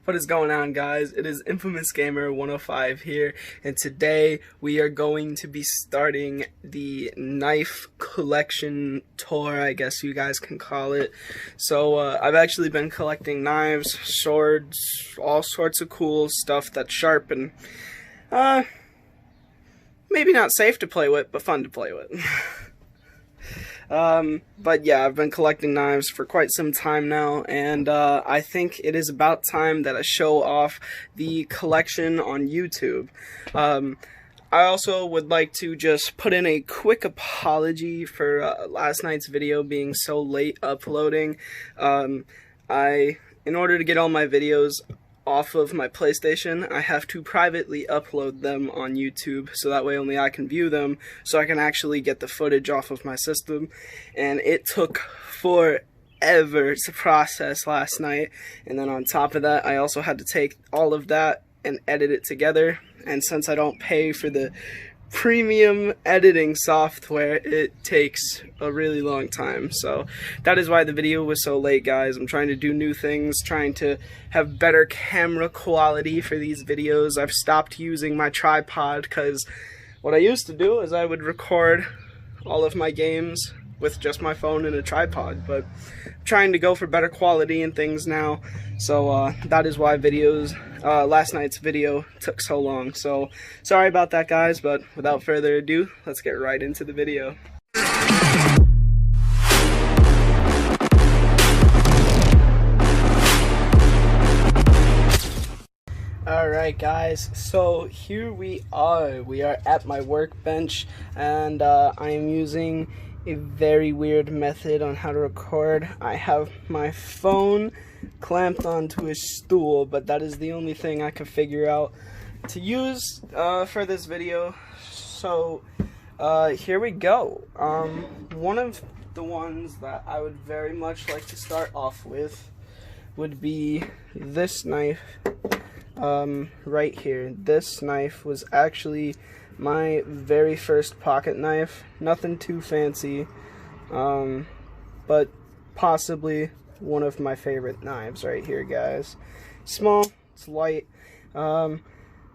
What is going on, guys? It is Infamous Gamer 105 here, and today we are going to be starting the knife collection tour, I guess you guys can call it. So I've actually been collecting knives, swords, all sorts of cool stuff that's sharp and maybe not safe to play with, but fun to play with. But yeah, I've been collecting knives for quite some time now, and I think it is about time that I show off the collection on YouTube. I also would like to just put in a quick apology for last night's video being so late uploading. In order to get all my videos off of my PlayStation, I have to privately upload them on YouTube, so that way only I can view them, so I can actually get the footage off of my system. And it took forever to process last night, and then on top of that I also had to take all of that and edit it together, and since I don't pay for the premium editing software, it takes a really long time. So that is why the video was so late, guys. I'm trying to do new things, trying to have better camera quality for these videos. I've stopped using my tripod because what I used to do is I would record all of my games with just my phone and a tripod, but I'm trying to go for better quality and things now. So that is why last night's video took so long. So sorry about that, guys, but without further ado, let's get right into the video. Alright, guys, so here we are at my workbench, and I am using a very weird method on how to record. I have my phone clamped onto a stool, but that is the only thing I could figure out to use for this video. So here we go. One of the ones that I would very much like to start off with would be this knife right here. This knife was actually my very first pocket knife. Nothing too fancy, but possibly one of my favorite knives right here, guys. Small, it's light,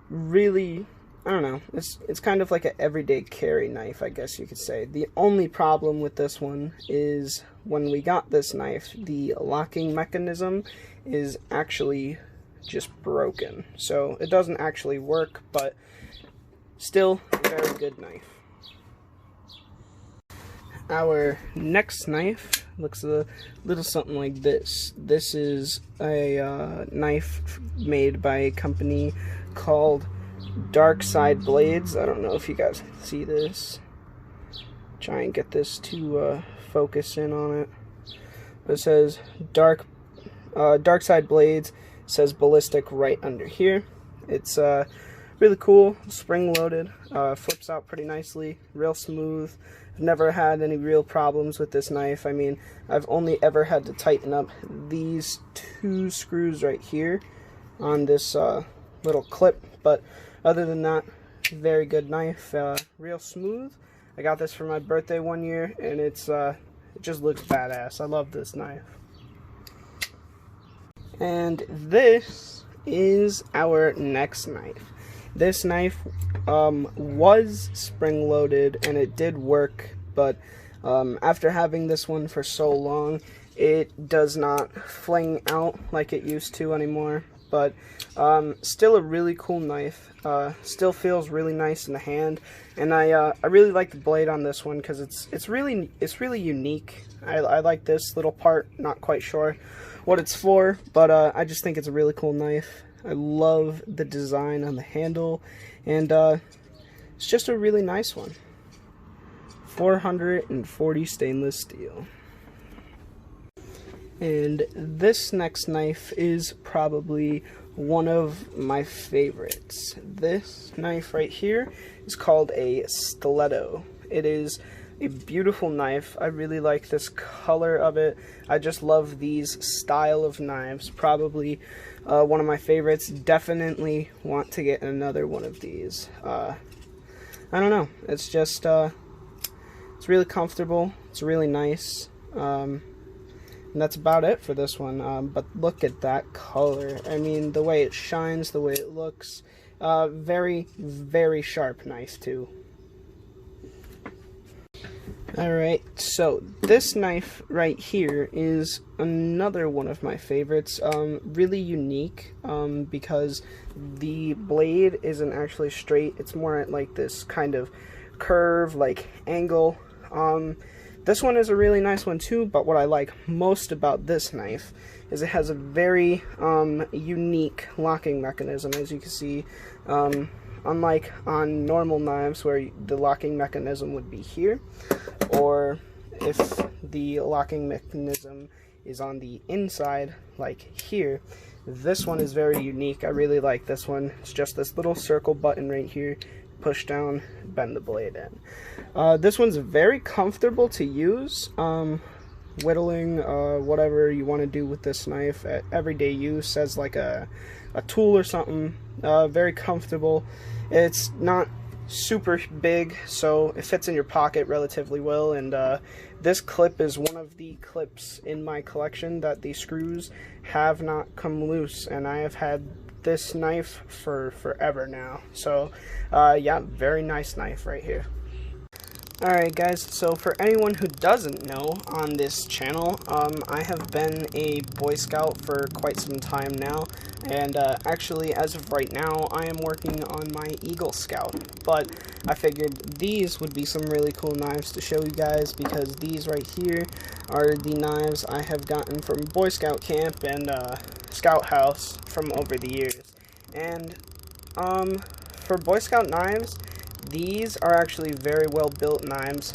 really, I don't know, it's kind of like an everyday carry knife, I guess you could say. The only problem with this one is when we got this knife, the locking mechanism is actually just broken, so it doesn't actually work, but still a very good knife. Our next knife looks a little something like this. This is a knife made by a company called Dark Side Blades. I don't know if you guys see this. Try and get this to focus in on it. But it says Dark Side Blades. It says ballistic right under here. It's really cool, spring-loaded, flips out pretty nicely, real smooth. I've never had any real problems with this knife. I mean, I've only ever had to tighten up these two screws right here on this little clip, but other than that, very good knife, real smooth. I got this for my birthday one year, and it just looks badass. I love this knife. And this is our next knife. This knife was spring-loaded, and it did work, but after having this one for so long, it does not fling out like it used to anymore. But still a really cool knife. Still feels really nice in the hand, and I really like the blade on this one because it's really unique. I like this little part. Not quite sure what it's for, but I just think it's a really cool knife. I love the design on the handle, and it's just a really nice one. 440 stainless steel. And this next knife is probably one of my favorites. This knife right here is called a stiletto. It is a beautiful knife. I really like this color of it. I just love these style of knives. Probably one of my favorites. Definitely want to get another one of these. I don't know. It's just it's really comfortable. It's really nice. that's about it for this one. But look at that color. I mean, the way it shines, the way it looks. Very, very sharp knife too. Alright, so this knife right here is another one of my favorites. Really unique, because the blade isn't actually straight. It's more at like this kind of curve, like angle. This one is a really nice one too, but what I like most about this knife is it has a very unique locking mechanism, as you can see. Unlike on normal knives where the locking mechanism would be here, or if the locking mechanism is on the inside, like here, this one is very unique. I really like this one. It's just this little circle button right here. Push down, bend the blade in. This one's very comfortable to use. Whittling, whatever you want to do with this knife at everyday use as like a tool or something. Very comfortable. It's not super big, so it fits in your pocket relatively well, and this clip is one of the clips in my collection that the screws have not come loose, and I have had this knife for forever now. So yeah, very nice knife right here. Alright guys, so for anyone who doesn't know, on this channel, I have been a Boy Scout for quite some time now, and actually as of right now, I am working on my Eagle Scout, but I figured these would be some really cool knives to show you guys, because these right here are the knives I have gotten from Boy Scout camp and Scout House from over the years. And for Boy Scout knives, these are actually very well built knives,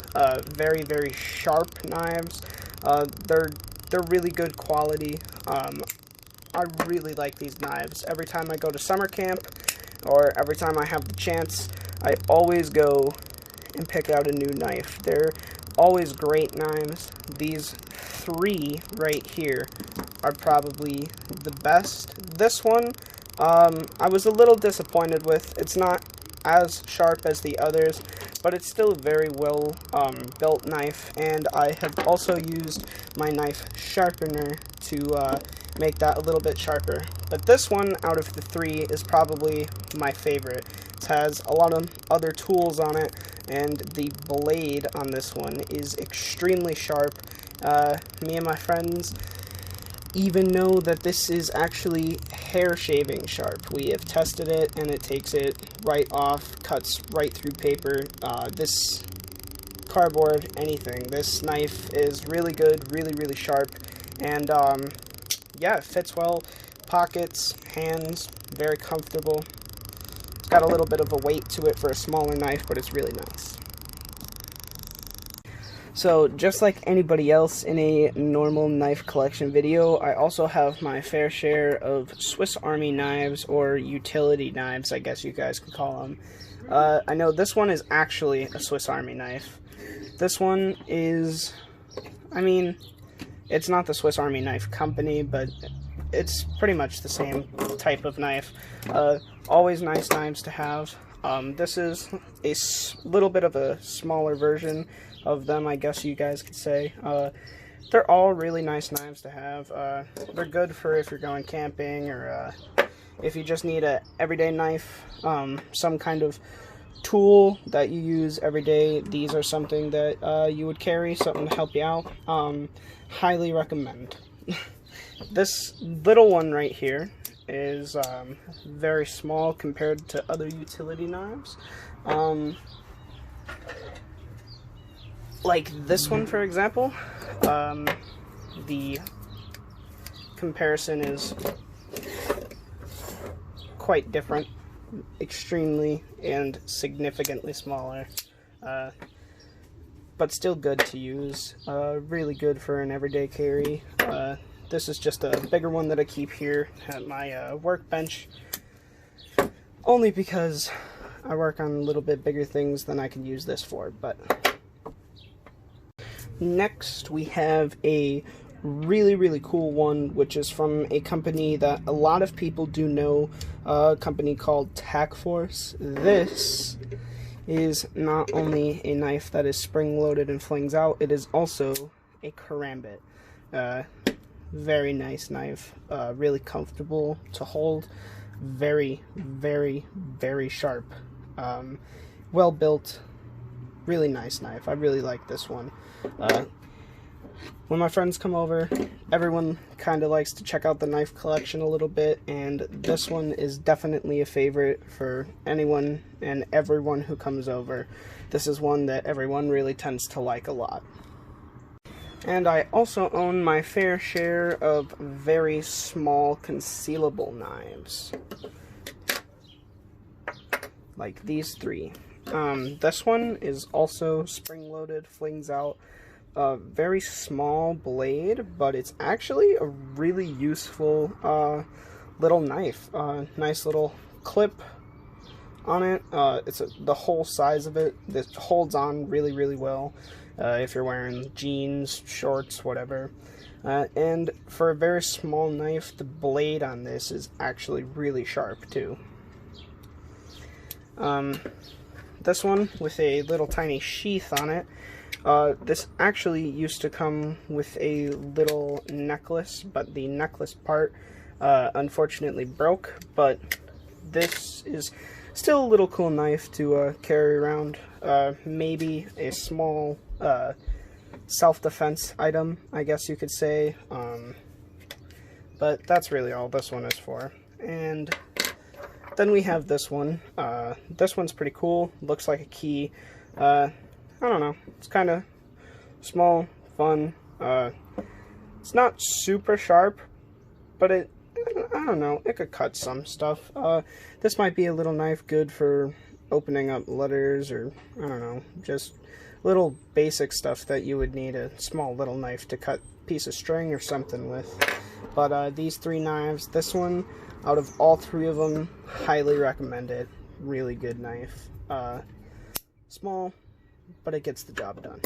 very, very sharp knives. They're really good quality. I really like these knives. Every time I go to summer camp, or every time I have the chance, I always go and pick out a new knife. They're always great knives. These three right here are probably the best. This one, I was a little disappointed with. It's not as sharp as the others, but it's still a very well built knife, and I have also used my knife sharpener to make that a little bit sharper. But this one out of the three is probably my favorite. It has a lot of other tools on it, and the blade on this one is extremely sharp. Me and my friends even know that this is actually hair shaving sharp. We have tested it, and it takes it right off, cuts right through paper. This cardboard, anything. This knife is really good, really, really sharp, and yeah, it fits well. Pockets, hands, very comfortable. It's got a little bit of a weight to it for a smaller knife, but it's really nice. So, just like anybody else in a normal knife collection video, I also have my fair share of Swiss Army knives, or utility knives, I guess you guys could call them. I know this one is actually a Swiss Army knife. This one is, I mean, it's not the Swiss Army knife company, but it's pretty much the same type of knife. Always nice knives to have. This is a little bit of a smaller version of them, I guess you guys could say. They're all really nice knives to have. They're good for if you're going camping, or if you just need a everyday knife, some kind of tool that you use every day. These are something that you would carry, something to help you out. Highly recommend. This little one right here is very small compared to other utility knives. Like this one, for example, the comparison is quite different, extremely and significantly smaller, but still good to use, really good for an everyday carry. This is just a bigger one that I keep here at my workbench, only because I work on a little bit bigger things than I can use this for. But next we have a really, really cool one, which is from a company that a lot of people do know, a company called TacForce. This is not only a knife that is spring-loaded and flings out, it is also a karambit. very nice knife. Really comfortable to hold. Very, very, very sharp. Well built. Really nice knife. I really like this one. When my friends come over, everyone kind of likes to check out the knife collection a little bit, and this one is definitely a favorite for anyone and everyone who comes over. This is one that everyone really tends to like a lot. And I also own my fair share of very small concealable knives. Like these three. This one is also spring-loaded, flings out. A very small blade, but it's actually a really useful little knife. Nice little clip on it. The whole size of it. This holds on really, really well if you're wearing jeans, shorts, whatever. And for a very small knife, the blade on this is actually really sharp too. This one with a little tiny sheath on it. This actually used to come with a little necklace, but the necklace part unfortunately broke, but this is still a little cool knife to carry around. Maybe a small self-defense item, I guess you could say, but that's really all this one is for. And then we have this one. This one's pretty cool. Looks like a key. I don't know. It's kind of small, fun. It's not super sharp, but I don't know. It could cut some stuff. This might be a little knife good for opening up letters, or I don't know, just little basic stuff that you would need a small little knife to cut a piece of string or something with. But these three knives, this one, out of all three of them, highly recommend it. Really good knife. Small, but it gets the job done.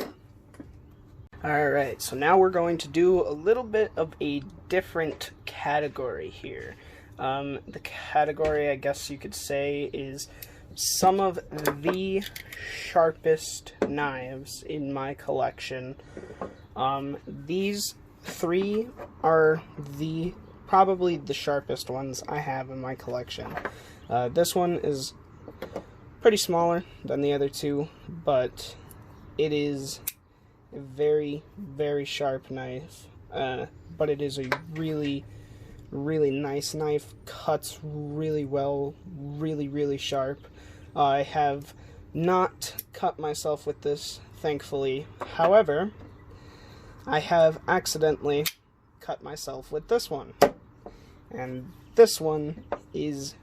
Alright, so now we're going to do a little bit of a different category here. The category, I guess you could say, is some of the sharpest knives in my collection. These three are probably the sharpest ones I have in my collection. This one is pretty smaller than the other two, but it is a very, very sharp knife. But it is a really, really nice knife. Cuts really well, really, really sharp. I have not cut myself with this, thankfully. However, I have accidentally cut myself with this one. And this one is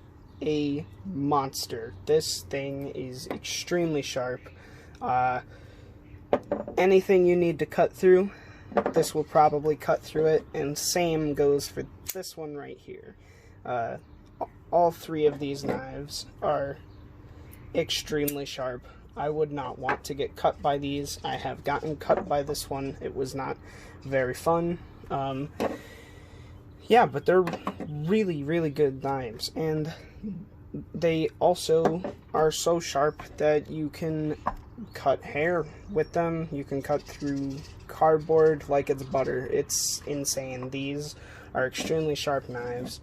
a monster. This thing is extremely sharp. Anything you need to cut through, this will probably cut through it, and same goes for this one right here. All three of these knives are extremely sharp. I would not want to get cut by these. I have gotten cut by this one. It was not very fun. Yeah, but they're really, really good knives, and they also are so sharp that you can cut hair with them. You can cut through cardboard like it's butter. It's insane. These are extremely sharp knives.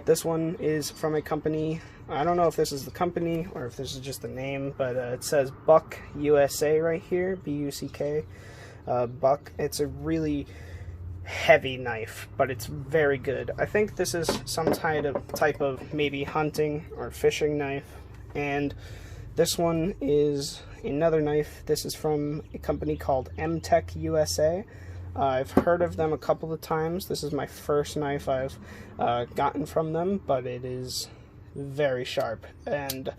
This one is from a company, I don't know if this is the company or if this is just the name, but it says Buck USA right here, B-U-C-K, Buck. It's a really heavy knife, but it's very good. I think this is some type of maybe hunting or fishing knife, and this one is another knife. This is from a company called M-Tech USA. I've heard of them a couple of times. This is my first knife I've gotten from them, but it is very sharp, and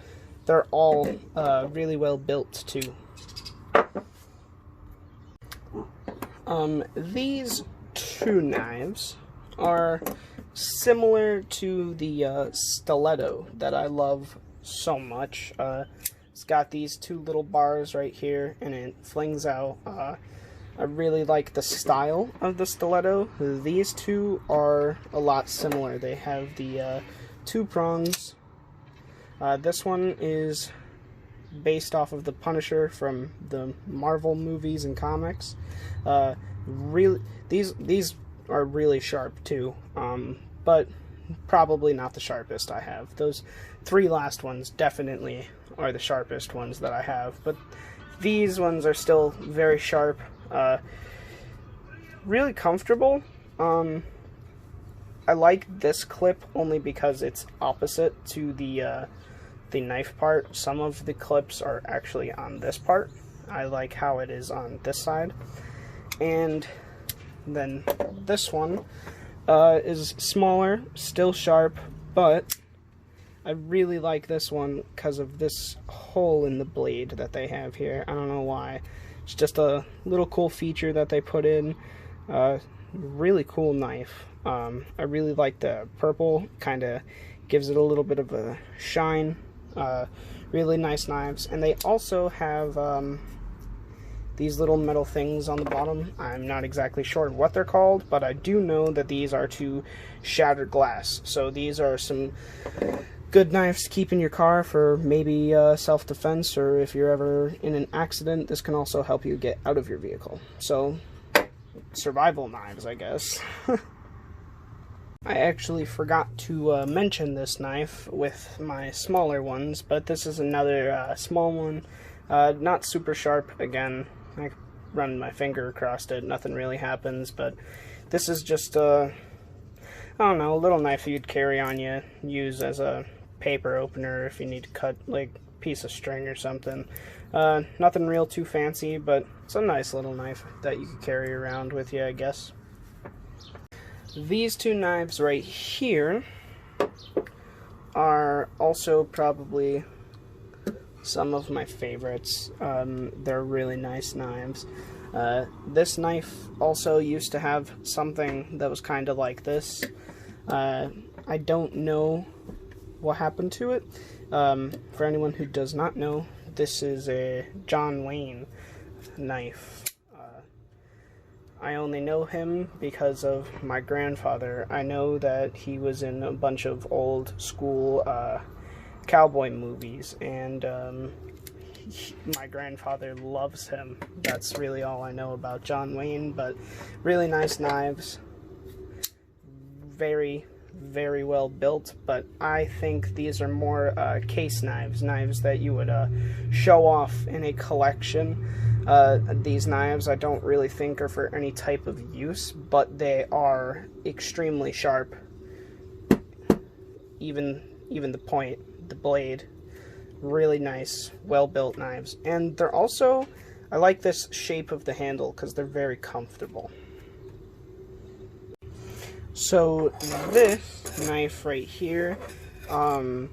they're all really well built too. These two knives are similar to the stiletto that I love so much. It's got these two little bars right here, and it flings out. I really like the style of the stiletto. These two are a lot similar. They have the two prongs. This one is based off of the Punisher from the Marvel movies and comics. Really, these are really sharp too, but probably not the sharpest I have. Those 3 last ones definitely are the sharpest ones that I have, but these ones are still very sharp, really comfortable. I like this clip only because it's opposite to the knife part. Some of the clips are actually on this part. I like how it is on this side. And then this one is smaller, still sharp, but I really like this one because of this hole in the blade that they have here. I don't know why. It's just a little cool feature that they put in. Really cool knife. I really like the purple, kind of gives it a little bit of a shine. Really nice knives. And they also have these little metal things on the bottom. I'm not exactly sure what they're called, but I do know that these are to shatter glass. So these are some good knives to keep in your car for maybe self-defense, or if you're ever in an accident, this can also help you get out of your vehicle. So, survival knives, I guess. I actually forgot to mention this knife with my smaller ones, but this is another small one. Not super sharp. Again, I run my finger across it, nothing really happens, but this is just I don't know, a little knife you'd carry on you, use as a paper opener if you need to cut like a piece of string or something. Nothing real too fancy, but it's a nice little knife that you could carry around with you, I guess. These 2 knives right here are also probably some of my favorites. They're really nice knives. This knife also used to have something that was kind of like this. I don't know what happened to it. For anyone who does not know, this is a John Wayne knife. I only know him because of my grandfather. I know that he was in a bunch of old school cowboy movies, and my grandfather loves him. That's really all I know about John Wayne, but really nice knives. Very, very well built, but I think these are more case knives, knives that you would show off in a collection. These knives I don't really think are for any type of use, but they are extremely sharp. Even the point, the blade, really nice, well-built knives. And they're also, I like this shape of the handle because they're very comfortable. So this knife right here, I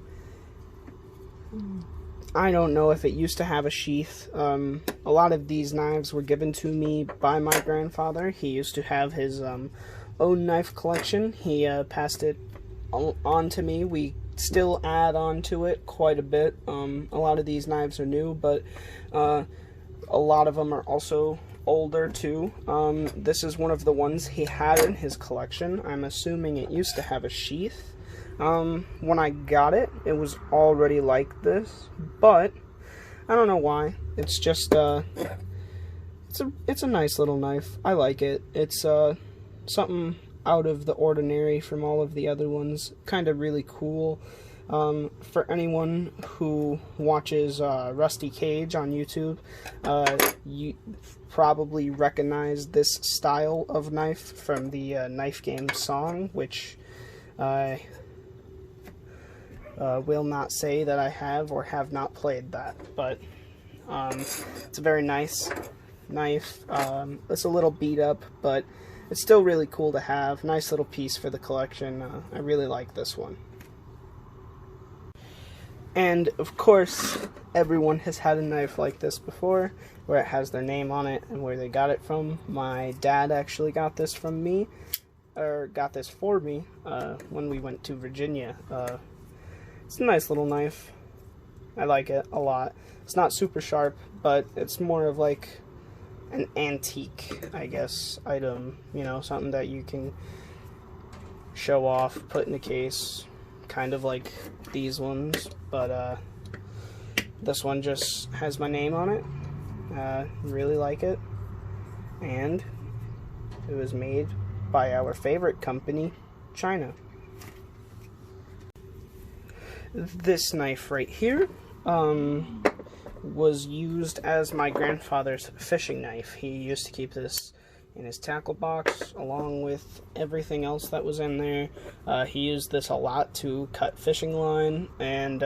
don't know if it used to have a sheath. A lot of these knives were given to me by my grandfather. He used to have his own knife collection. He passed it on to me. We still add on to it quite a bit. A lot of these knives are new, but a lot of them are also older too. This is one of the ones he had in his collection. I'm assuming it used to have a sheath. When I got it, it was already like this, but I don't know why. It's just it's a nice little knife. I like it. It's something out of the ordinary from all of the other ones. Kind of really cool. For anyone who watches Rusty Cage on YouTube, you probably recognize this style of knife from the Knife Game song, which I will not say that I have or have not played that, but it's a very nice knife. It's a little beat up, but it's still really cool to have. Nice little piece for the collection. I really like this one. And of course, everyone has had a knife like this before, where it has their name on it and where they got it from. My dad actually got this from me, or got this for me, when we went to Virginia. It's a nice little knife. I like it a lot. It's not super sharp, but it's more of like an antique, I guess, item. You know, something that you can show off, put in a case, kind of like these ones, but this one just has my name on it. Really like it, and it was made by our favorite company, China. This knife right here was used as my grandfather's fishing knife. He used to keep this in his tackle box along with everything else that was in there. He used this a lot to cut fishing line and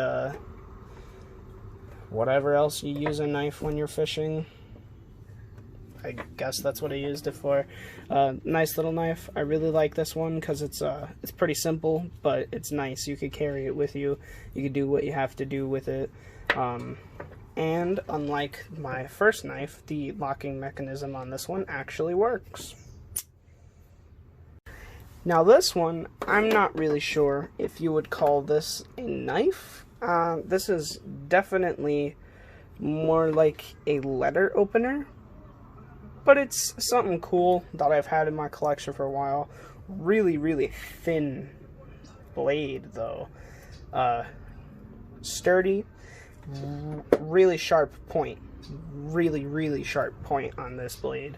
whatever else you use a knife when you're fishing. I guess that's what I used it for. Nice little knife. I really like this one because it's pretty simple, but it's nice. You could carry it with you. You could do what you have to do with it. And unlike my first knife, the locking mechanism on this one actually works. Now this one, I'm not really sure if you would call this a knife. This is definitely more like a letter opener, but it's something cool that I've had in my collection for a while. Really, really thin blade though. Sturdy, really sharp point. Really sharp point on this blade.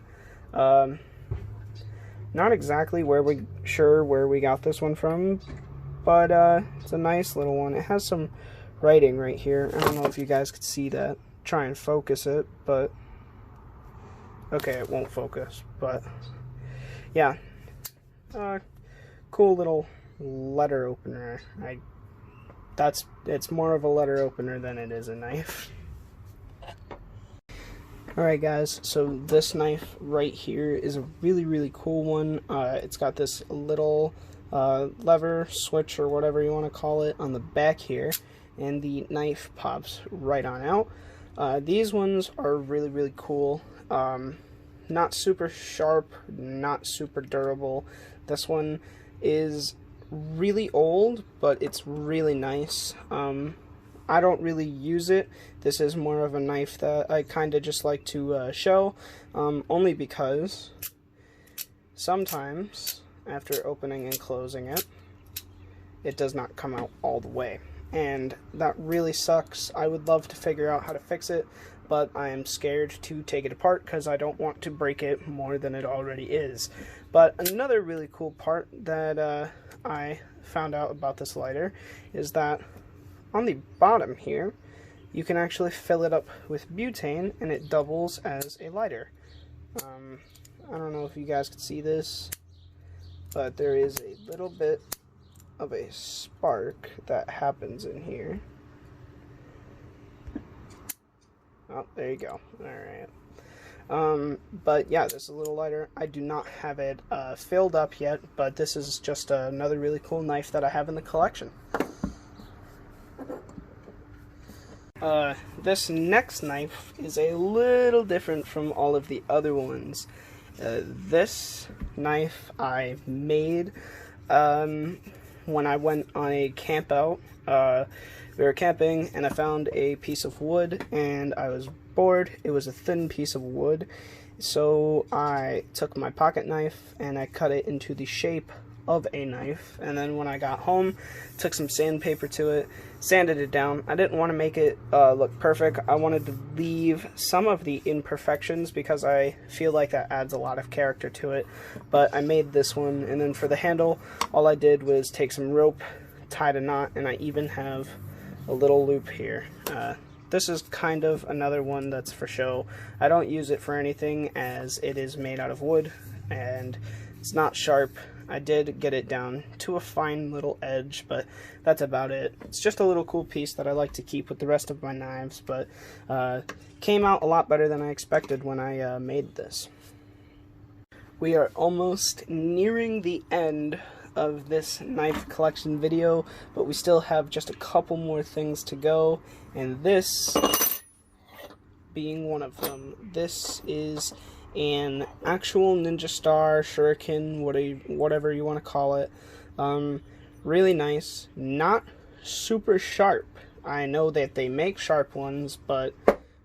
Not exactly sure where we got this one from, but it's a nice little one. It has some writing right here. I don't know if you guys could see that. Try and focus it, but okay, it won't focus, but yeah. Cool little letter opener. It's more of a letter opener than it is a knife. Alright guys, so this knife right here is a really cool one. It's got this little lever, switch, or whatever you want to call it on the back here, and the knife pops right on out. These ones are really cool. Not super sharp, not super durable. This one is really old, but it's really nice. I don't really use it. This is more of a knife that I kind of just like to show, only because sometimes after opening and closing it, it does not come out all the way, and that really sucks. I would love to figure out how to fix it, but I am scared to take it apart because I don't want to break it more than it already is. But another really cool part that I found out about this lighter is that on the bottom here, you can actually fill it up with butane and it doubles as a lighter. I don't know if you guys can see this, but there is a little bit of a spark that happens in here. Oh, there you go. Alright. But yeah, this is a little lighter. I do not have it filled up yet, but this is just another really cool knife that I have in the collection. This next knife is a little different from all of the other ones. This knife I made when I went on a camp out. We were camping and I found a piece of wood and I was bored. It was a thin piece of wood, so I took my pocket knife and I cut it into the shape of a knife, and then when I got home, took some sandpaper to it, sanded it down. I didn't want to make it look perfect. I wanted to leave some of the imperfections because I feel like that adds a lot of character to it, but I made this one. And then for the handle, all I did was take some rope, tied a knot, and I even have a little loop here. This is kind of another one that's for show. I don't use it for anything as it is made out of wood and it's not sharp. I did get it down to a fine little edge, but that's about it. It's just a little cool piece that I like to keep with the rest of my knives, but came out a lot better than I expected when I made this. We are almost nearing the end of this knife collection video, but we still have just a couple more things to go, and this being one of them. This is an actual Ninja Star Shuriken, whatever you want to call it. Really nice, not super sharp. I know that they make sharp ones, but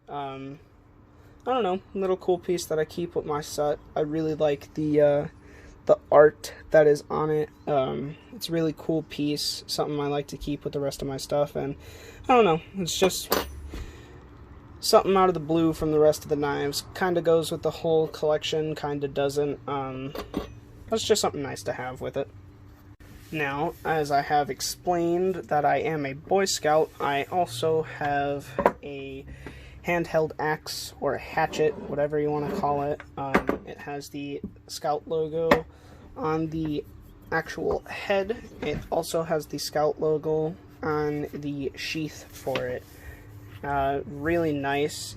I don't know, little cool piece that I keep with my set. I really like the art that is on it. It's a really cool piece, something I like to keep with the rest of my stuff, and I don't know, it's just something out of the blue from the rest of the knives. Kind of goes with the whole collection, kind of doesn't. that's just something nice to have with it. Now, as I have explained that I am a Boy Scout, I also have a handheld axe or a hatchet, whatever you want to call it. It has the Scout logo on the actual head. It also has the Scout logo on the sheath for it. Really nice.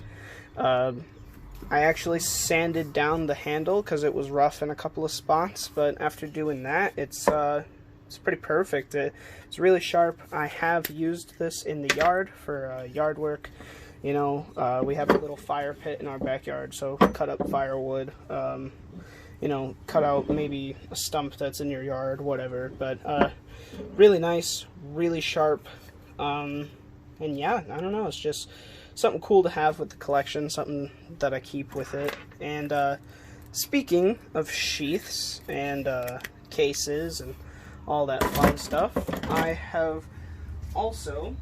I actually sanded down the handle because it was rough in a couple of spots, but after doing that, it's pretty perfect. It's really sharp. I have used this in the yard for yard work. You know, we have a little fire pit in our backyard, so cut up firewood, you know, cut out maybe a stump that's in your yard, whatever. But really nice, really sharp, and yeah, I don't know, it's just something cool to have with the collection, something that I keep with it. And speaking of sheaths and cases and all that fun stuff, I have also,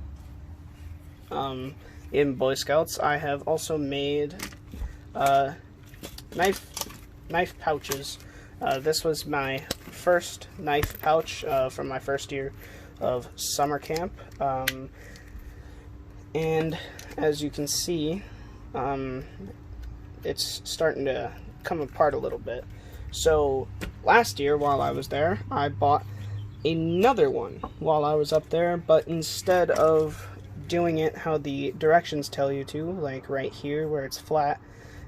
in Boy Scouts, I have also made knife pouches. This was my first knife pouch from my first year of summer camp. And as you can see, it's starting to come apart a little bit. So last year while I was there, I bought another one while I was up there, but instead of doing it how the directions tell you to, like right here where it's flat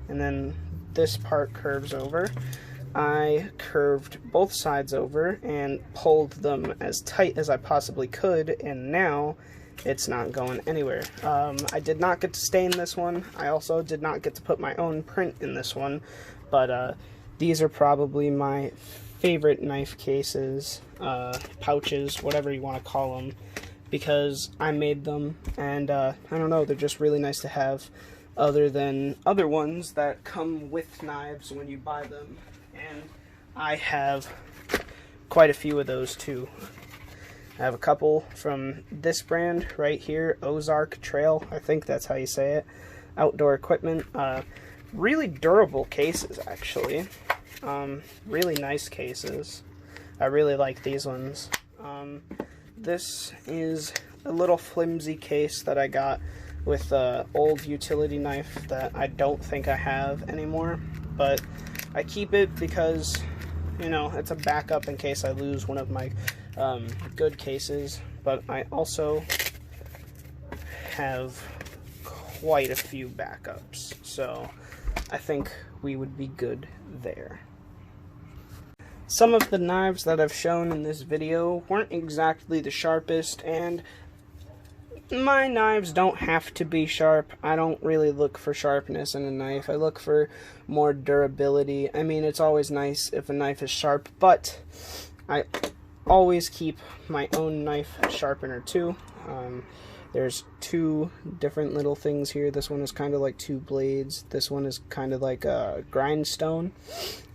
and then this part curves over, I curved both sides over and pulled them as tight as I possibly could, and now it's not going anywhere. I did not get to stain this one. I also did not get to put my own print in this one, but these are probably my favorite knife cases, pouches, whatever you want to call them, because I made them, and I don't know, they're just really nice to have, other than other ones that come with knives when you buy them, and I have quite a few of those too. I have a couple from this brand right here, Ozark Trail, I think that's how you say it, outdoor equipment. Really durable cases, actually. Really nice cases. I really like these ones. This is a little flimsy case that I got with an old utility knife that I don't think I have anymore, but I keep it because, you know, it's a backup in case I lose one of my good cases. But I also have quite a few backups, so I think we would be good there. Some of the knives that I've shown in this video weren't exactly the sharpest, and my knives don't have to be sharp. I don't really look for sharpness in a knife. I look for more durability. I mean, it's always nice if a knife is sharp, but I always keep my own knife sharpener too. There's two different little things here. This one is kind of like two blades. This one is kind of like a grindstone.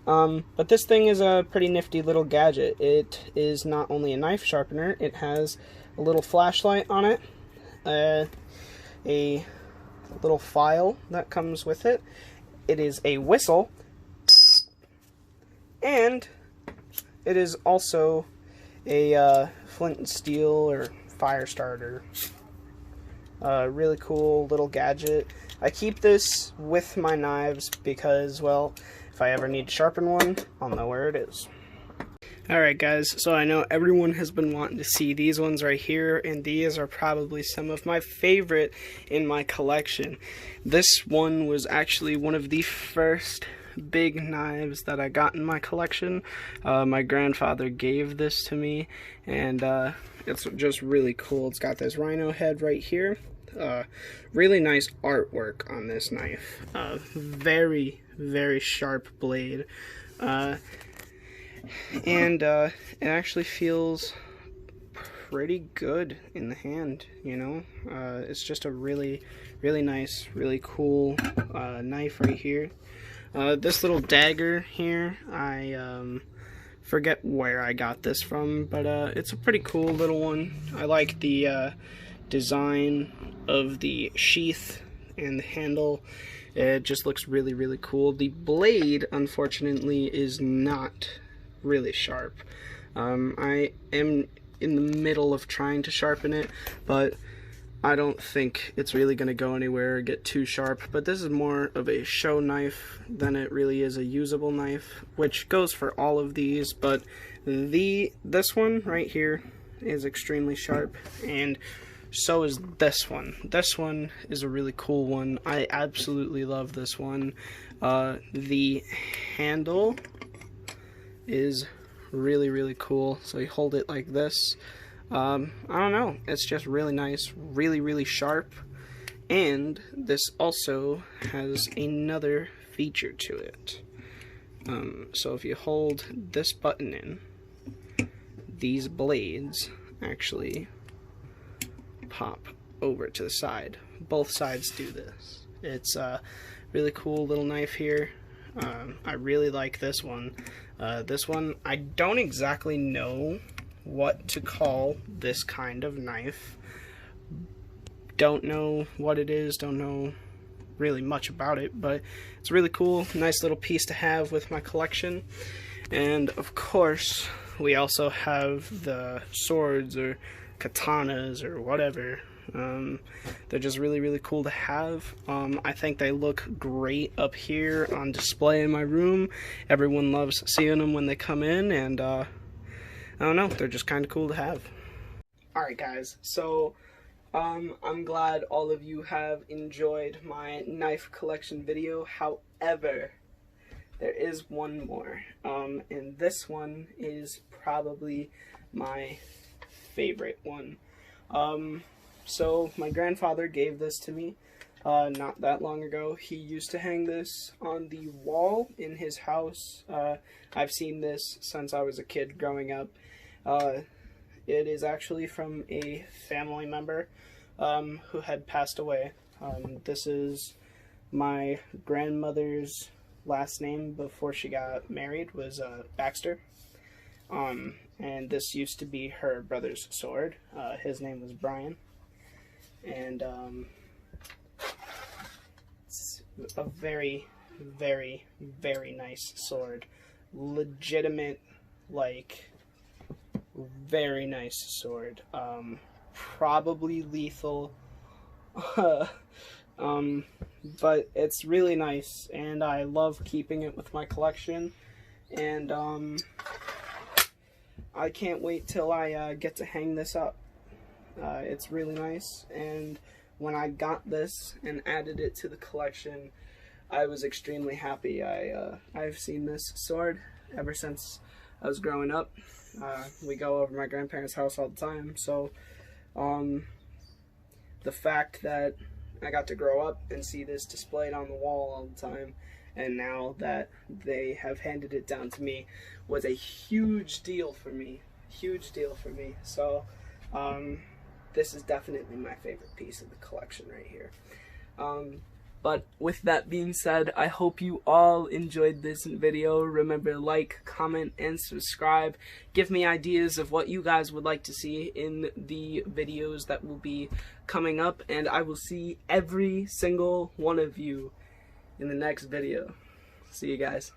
But this thing is a pretty nifty little gadget. It is not only a knife sharpener, it has a little flashlight on it, a little file that comes with it. It is a whistle, and it is also a flint and steel or fire starter. Really cool little gadget. I keep this with my knives because, well, if I ever need to sharpen one, I'll know where it is. Alright guys, so I know everyone has been wanting to see these ones right here, and these are probably some of my favorite in my collection. This one was actually one of the first big knives that I got in my collection. My grandfather gave this to me, and it's just really cool. It's got this rhino head right here. Really nice artwork on this knife. Very, very sharp blade. And it actually feels pretty good in the hand, you know. It's just a really, really nice, really cool knife right here. This little dagger here, I forget where I got this from, but it's a pretty cool little one. I like the design of the sheath and the handle. It just looks really, really cool. The blade, unfortunately, is not really sharp. I am in the middle of trying to sharpen it, but I don't think it's really going to go anywhere or get too sharp. But this is more of a show knife than it really is a usable knife, which goes for all of these, but this one right here is extremely sharp, and so is this one. This one is a really cool one. I absolutely love this one. The handle is really cool. So you hold it like this. I don't know. It's just really nice, really sharp. And this also has another feature to it. So if you hold this button in, these blades actually pop over to the side. Both sides do this. It's a really cool little knife here. I really like this one. This one, I don't exactly know what to call this kind of knife. Don't know what it is, don't know really much about it, but it's really cool. Nice little piece to have with my collection. And of course, we also have the swords or katanas or whatever. They're just really cool to have. I think they look great up here on display in my room. Everyone loves seeing them when they come in, and I don't know, they're just kind of cool to have. Alright guys, so I'm glad all of you have enjoyed my knife collection video. However, there is one more, and this one is probably my favorite one. So my grandfather gave this to me not that long ago. He used to hang this on the wall in his house. I've seen this since I was a kid growing up. It is actually from a family member who had passed away. This is my grandmother's last name before she got married, was Baxter. And this used to be her brother's sword. His name was Brian. And it's a very nice sword. Legitimate, like, very nice sword. Probably lethal. But it's really nice, and I love keeping it with my collection. And I can't wait till I get to hang this up. It's really nice, and when I got this and added it to the collection, I was extremely happy. I've seen this sword ever since I was growing up. We go over my grandparents' house all the time, so the fact that I got to grow up and see this displayed on the wall all the time, and now that they have handed it down to me, was a huge deal for me. Huge deal for me. So this is definitely my favorite piece of the collection right here. But with that being said, I hope you all enjoyed this video. Remember to like, comment, and subscribe. Give me ideas of what you guys would like to see in the videos that will be coming up, and I will see every single one of you in the next video. See you guys.